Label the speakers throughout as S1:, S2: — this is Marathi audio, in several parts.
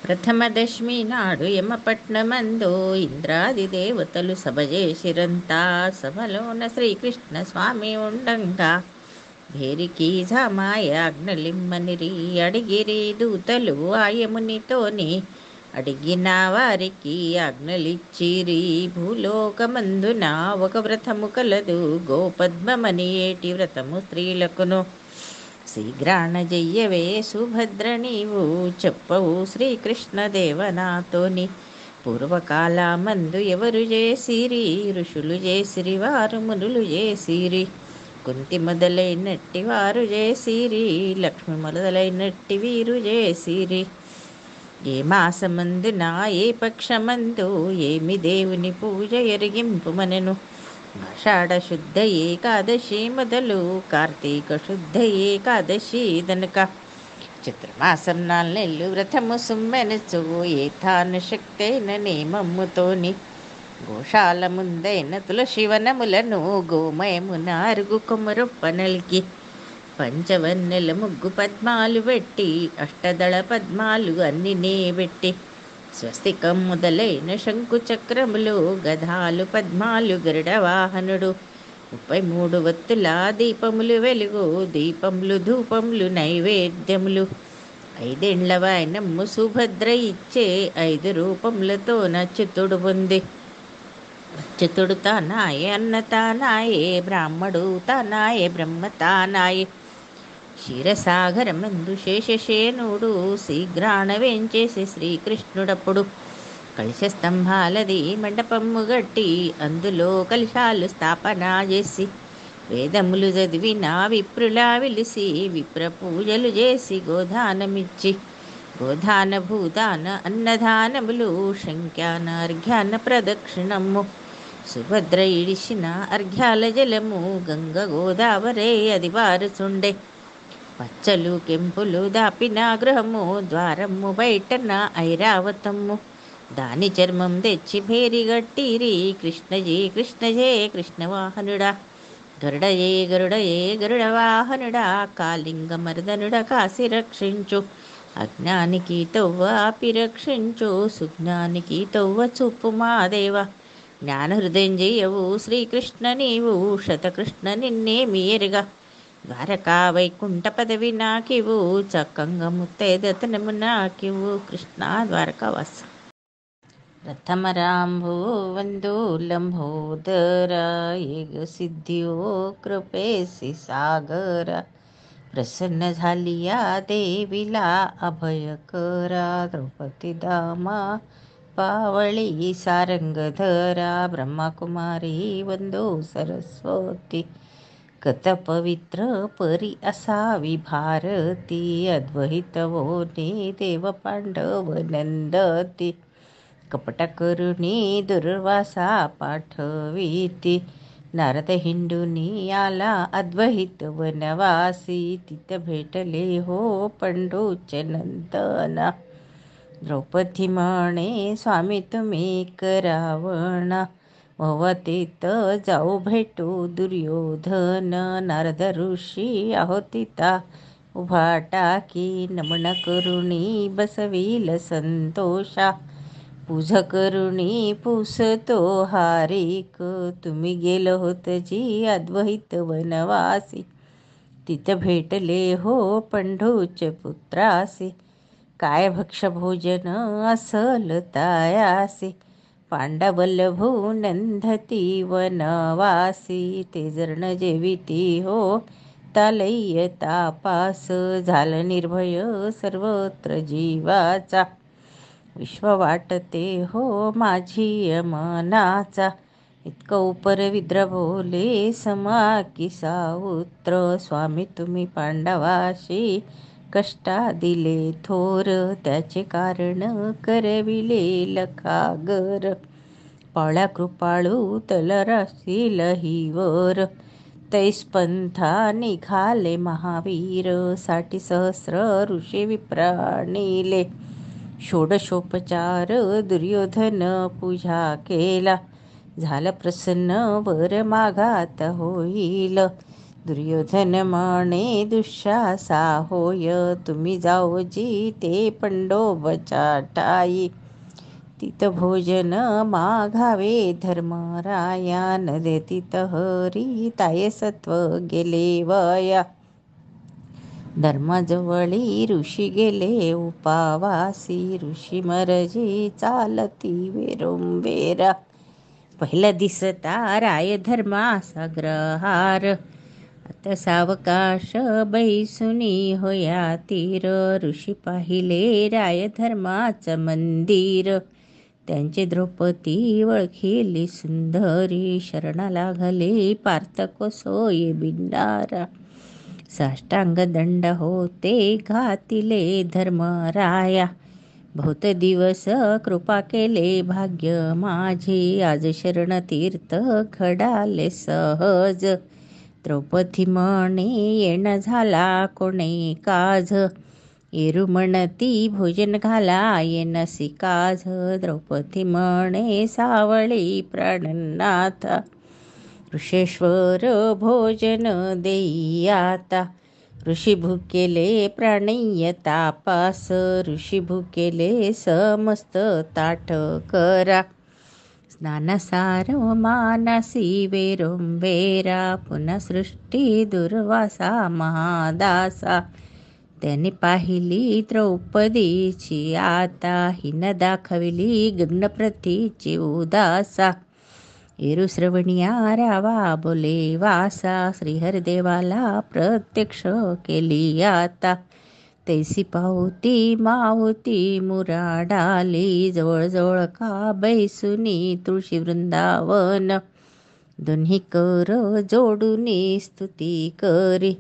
S1: ప్రథమదశమి నాడు యమపట్నమందు ఇంద్రాది దేవతలు సభ చేసిరంతా. సభలోన శ్రీకృష్ణ స్వామి ఉండంగా భేరికి జామాయ ఆజ్ఞలిమ్మనిరి. అడిగిరి దూతలు ఆయమునితోని, అడిగిన వారికి ఆజ్ఞలిచ్చిరి. భూలోకమందున ఒక వ్రతము కలదు, గోపద్మమని ఏటి వ్రతము స్త్రీలకును. శీఘ్రాణ జయ్యవే సుభద్ర నీవు, చెప్పవు శ్రీకృష్ణదేవనాతోని. పూర్వకాలమందు ఎవరు చేసిరి, ఋషులు చేసిరి, వారు మునులు చేసిరి. కుంతి మొదలైనట్టి వారు చేసిరి, లక్ష్మి మొదలైనట్టి వీరు చేసిరి. ఏ మాసమందున ఏ పక్షమందు ఏమి దేవుని పూజ ఎరిగింపుమనెను. ఆషాఢ శుద్ధ ఏకాదశి మొదలు కార్తీక శుద్ధ ఏకాదశి దనక. చిత్రమాసం 4 నెలలు వ్రతము సుమ్మెనచు, ఏ తాను శక్తైన నేమమ్ముతోని. గోశాల ముందైన తులశివనములను గోమయమున అరుగు కొమరొప్పనలికి. పంచవన్నెల ముగ్గు పద్మాలు పెట్టి, అష్టదళ పద్మాలు అన్నినే పెట్టి. స్వస్తికం మొదలైన శంకు చక్రములు, గదాలు పద్మాలు గరుడ వాహనుడు. 33 వత్తుల దీపములు వెలుగు, దీపములు ధూపములు నైవేద్యములు. 5 ఏండ్ల వాయనమ్ము సుభద్ర ఇచ్చే, 5 రూపములతో నచ్చుతుడు పొంది. అచ్యుతుడు తానాయే, అన్న తానాయే, బ్రాహ్మడు తానాయే, బ్రహ్మ తానాయే. క్షీరసాగరమందు శేషశేనుడు శీఘ్రాణ వేంచేసి శ్రీకృష్ణుడప్పుడు. కలశ స్తంభాలది మండపము గట్టి, అందులో కలశాలు స్థాపన చేసి. వేదములు చదివిన విప్రులా విలిసి, విప్ర పూజలు చేసి గోదానమిచ్చి. గోదాన భూదాన అన్నదానములు, శంఖ్యాన అర్ఘ్యాన ప్రదక్షిణము. సుభద్ర ఇడిసిన అర్ఘ్యాల జలము, గంగ గోదావరే అది వారుచుండే. పచ్చలు కెంపులు దాపిన గృహము, ద్వారము బయటన ఐరావతము. దాని చర్మం తెచ్చి భేరిగట్టిరి, కృష్ణజీ కృష్ణజే కృష్ణవాహనుడా. గరుడయే గరుడయే గరుడ వాహనుడా, కాళింగ మర్దనుడ కాసి రక్షించు. అజ్ఞానికి తవ్వ అపిరక్షించు, సుజ్ఞానికి తవ్వ చూపు మాదేవ. జ్ఞాన హృదయం జయవు శ్రీకృష్ణ నీవు, శతకృష్ణ నిన్నేమి ఎరుగా. ద్వారకా వైకుంఠ పదవి నాకివు, చక్కంగా ముత్తైదతనము నాకివు. కృష్ణ ద్వారకావాస. రథమరాంభో వందో లంబోదర, ఏग सिद्धिओ कृपेसी सागर. प्रसन्न झालिया देवीला अभय करा, द्रौपदी दामा पावळी सारंगधरा. ब्रह्माकुमारी वंदो सरस्वती, कथ पवित्र परी असावी भारती. अद्वैतवोनी देव पांडव नंदती, कपट करुणी दुर्वासा पाठविती. नारद हिंडुनी आला अद्वैत वनवासी, तिथ भेटले हो पंडूचे नंदना. द्रौपदी म्हणे स्वामी तुम्ही करावणा, भवतीत जाऊ भेटू दुर्योधन. नारद ऋषी आहोतिता उभा टाकी, नमन करुणी बसविल संतोषा. पूज करुणी पुसतो हारिक, तुम्ही गेल होत जी अद्वैत वनवासी. तिथ भेटले हो पंडूचे पुत्रासी, काय भक्ष भोजन असल तायासी. पांडवल्लभू नंदती वनवासी, ते जर्ण जेविती हो तालय्य तापास. झालं निर्भय सर्वत्र जीवाचा, विश्व वाटते हो माझी मनाचा. इतकं उपरविद्र बोले समा की साउत्र, स्वामी तुम्ही पांडवाशी कष्टा दिले थोर. त्याचे कारण करविले लखागर, पाळ्या कृपाळू तलराशील हिवर. तैस्पंथा निघाले महावीर, 60 सहस्र ऋषी विप्राणिले. षोडशोपचार दुर्योधन पूजा केला, झालं प्रसन्न वर मागात होईल. दुर्योधन म्हणे दुःशासा होय, तुम्ही जाओ जी ते पंडोबच्या ठाई. तित भोजन माघावे धर्मराया, न देतीत हरी ताये सत्व गेले वया. धर्माजवळी ऋषी गेले उपावासी, ऋषी मरजी चालती वेरोंबेरा. पहिला दिसता राय धर्मासा ग्रहार, आता सावकाश बैसुनी होया तीर. ऋषी पाहिले राय धर्माचं मंदिर, त्यांचे द्रौपदी वळखिली सुंदरी. शरणाला घाले पार्थ कोसोये बिंडारा, साष्टांग दंड होते घातिले धर्मराया. बहुत दिवस कृपा केले भाग्य माझे, आज शरण तीर्थ घडाले सहज. द्रौपदी म्हणे येण झाला कोणे काज, एरू म्हणती भोजन घाला येनसी काज. द्रौपदी म्हणे सावळी प्राणनाथ, ऋषेश्वर भोजन देई आता. ऋषी भुकेले प्राणीय तापास, ऋषी भुकेले समस्त ताट करा. स्नानसार मानसी वेरोंबेरा, पुन्हा सृष्टी दुर्वासा महादासा. त्याने पाहिली द्रौपदीची आता, हिन दाखविली गगनप्रतीची उदासा. एरू श्रवणिया रावा बोले वासा, श्रीहरदेवाला प्रत्यक्ष केली आता. तैसी पावती मावती मुराडाली, जवळ का बैसुनी तुळशी वृंदावन. दोन्ही कर जोडुनी स्तुती करी,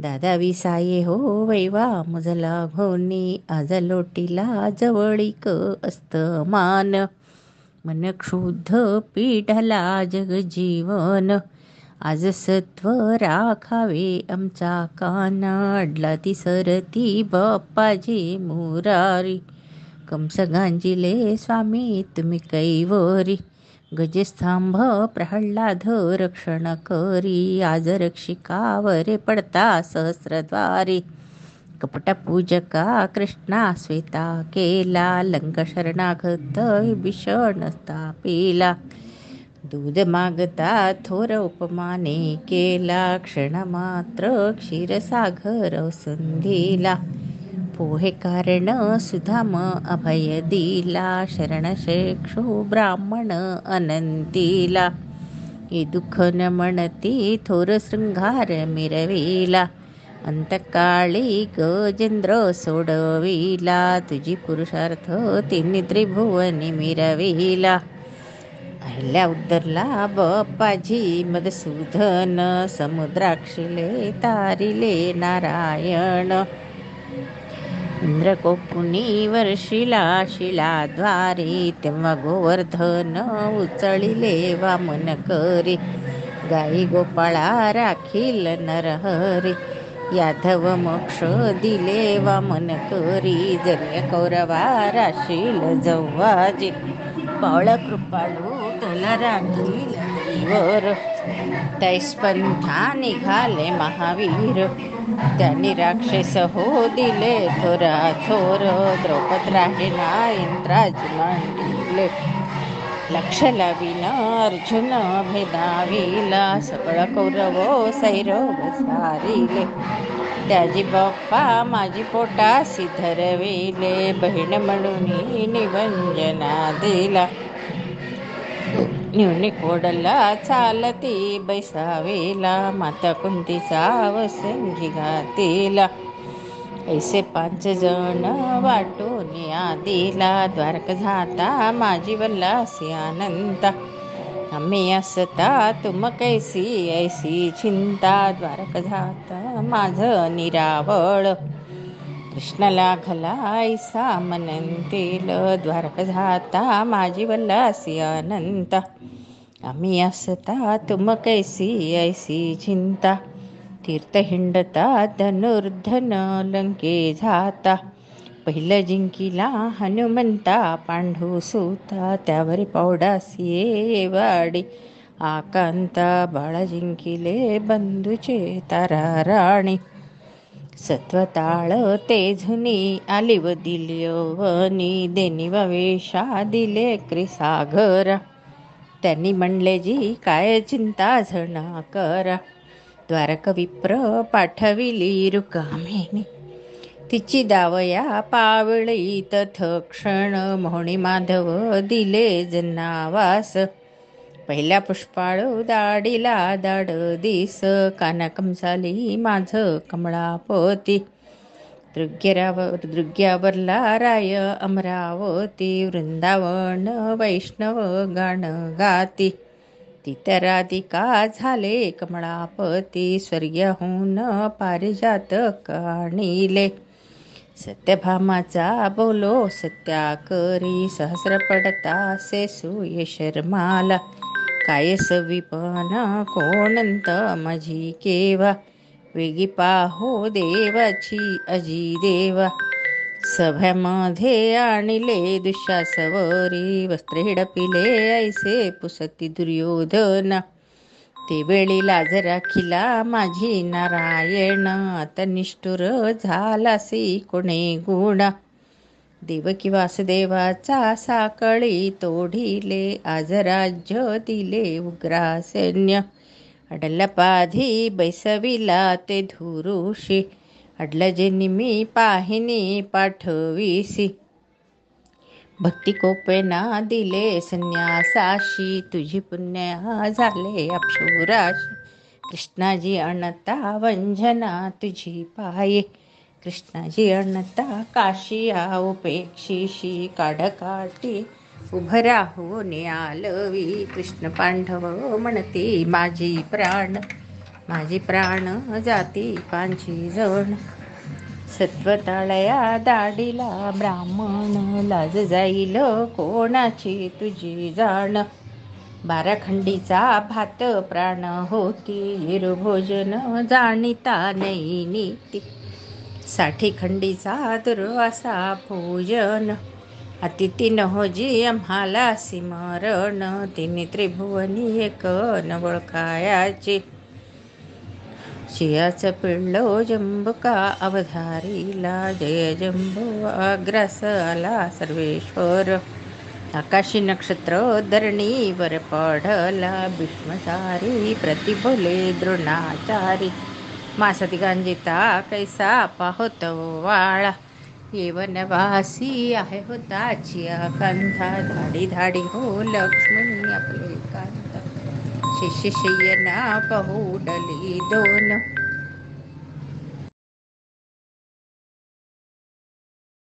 S1: दादा विसाये हो वैवा मुजला घोनी. आज लोटीला जवळीक अस्तमान, मन क्षुद्ध पीढला जगजीवन. आज सत्व राखावे आमचा काना, अडला ती सरती बाप्पाजी मुरारी. कंस गांजिले स्वामी तुम्ही कैवरी, गजस्तंभ प्रल्हाद रक्षण करी. आज रक्षिकावरे पडता सहस्रद्वारी, कपट पूजका कृष्णा श्वेता केला. लंक शरणागत भीषण तापिला, दूध मागता थोर उपमाने केला. क्षण मात्र क्षीरसागर संधीला, पोहे कारण सुधाम अभय दिला. शरण शेक्षो ब्राह्मण अनंतीला, हे दुःख न म्हणती थोर शृंगार मिरविला. अंतकाळी गजेंद्र सोडविला, तुझी पुरुषार्थ तिन्ही त्रिभुवनी मिरविला. अहिल्या उद्धरला बाप्पाजी मधुसूदन, समुद्राक्षिले तारिले नारायण. इंद्रकोपुनी वर्षिला शिलाद्वारे, तेव्हा गोवर्धन उचलिले वामन करी. गाई गोपाळा राखील नरहरी, यादव मोक्ष दिले वामन करी. जन्य कौरवा राशील जव्वाजी, पावळ कृपाळू तुला राखील वर. तैस्पंथा निघाले महावीर, त्यांनी राक्षस हो दिले थोरा थोर. द्रौपद राहिना इंद्राजी मांडिले, लक्ष लाविना अर्जुन भेदाविला. सकळ कौरव सैरव सारिले, त्याजी बाप्पा माझी पोटासी धरविले. बहीण म्हणून निवंजना दिला, न्यूनी कोडला चालती बैसावेला. माता कुंतीचा वसंगी घातीला, ऐसे 5 जण वाटून आदिला. द्वारक जाता माझी वल्लासी अनंता, आम्ही असता तुम कैसी ऐसी चिंता. द्वारक जाता माझ निरावळ, कृष्ण लागला ऐसा मनंतील. द्वारक जाता माझी वल्लासी अनंता, आम्ही असता तुम कैसी ऐसी चिंता. तीर्थ हिंडता धनुर्धन लंके जाता, पहिलं जिंकिला हनुमंता पांडू सुता. त्यावर पौडासी वाडी आकांता बाळा जिंकिले बंधूचे तारा राणी. सत्वताळ तेझुनी आली व दिली यवनी, देनी व वेशा दिले क्रिसागरा. त्यांनी म्हणले जी काय चिंता झणा करा, द्वारक विप्र पाठविली रुकामिनी. तिची दावया पावळी तत्क्षण, मोहणी माधव दिले जनावास. पहिल्या पुष्पाळू दाडीला दाड दिस, काना कंसाली माझ कमळापती. दृग्यावरला राय अमरावती, वृंदावन वैष्णव गाण गाती. तितराधिका झाले कमळापती, स्वर्गीयहून पारिजातक आणिले. सत्यभामाचा बोलो सत्या करी, सहस्र पडतासे सूय शर्माला. काय सविपन कोणंत माझी केवा, वेगी पाहो देवाची अजी देवा. सभ्यामध्ये आणले दुःशासवरी, वस्त्रे हिडपिले ऐसे पुसती दुर्योधना. ते वेळी लाज राखिला माझी नारायण, आता निष्ठुर झालासी कोणे गुणा. देवकी वासुदेवाचा साकळी तोडिले, आज राज्य दिले उग्रासैन्य. अडलपाधी बैसविला ते धुरुषी, अडल जे निमी पाहिनी पाठविसी. भक्ती कोपेना दिले संन्यासाशी, तुझी पुण्या झाले अप्सुराशी. कृष्णाजी अणता वंजना तुझी पाये, कृष्णाजी अणता काशिया उपेक्षिशी. काढकाठी उभं राहून आलवी, कृष्ण पांडव म्हणते माझी प्राण, माझी प्राण जाती पांची जण. सत्वताळया दाडीला ब्राह्मण, लाज जाईल कोणाची तुझी जाण. 12 खंडीचा भात प्राण होती, भोजन जाणिता नाही नीती. 60 खंडीचा दुर्वासा भोजन, अतिथी नहोजी आम्हाला सिमरण. तिने त्रिभुवनी एक नवळखायाचे, शियाचं पिळलो जंबुका अवधारीला. जय जंबू अग्रास आला सर्वेश्वर, आकाशी नक्षत्र धरणीवर पडला. भीष्मचारी प्रतिभोले द्रोणाचारी, मासती गांजिता कैसा पाहोत वाळा. येवनवासी आहे होताची आकांता, धाडी धाडी हो लक्ष्मणी आपले कांता. शिष्य शय्यना पहुडली दोन,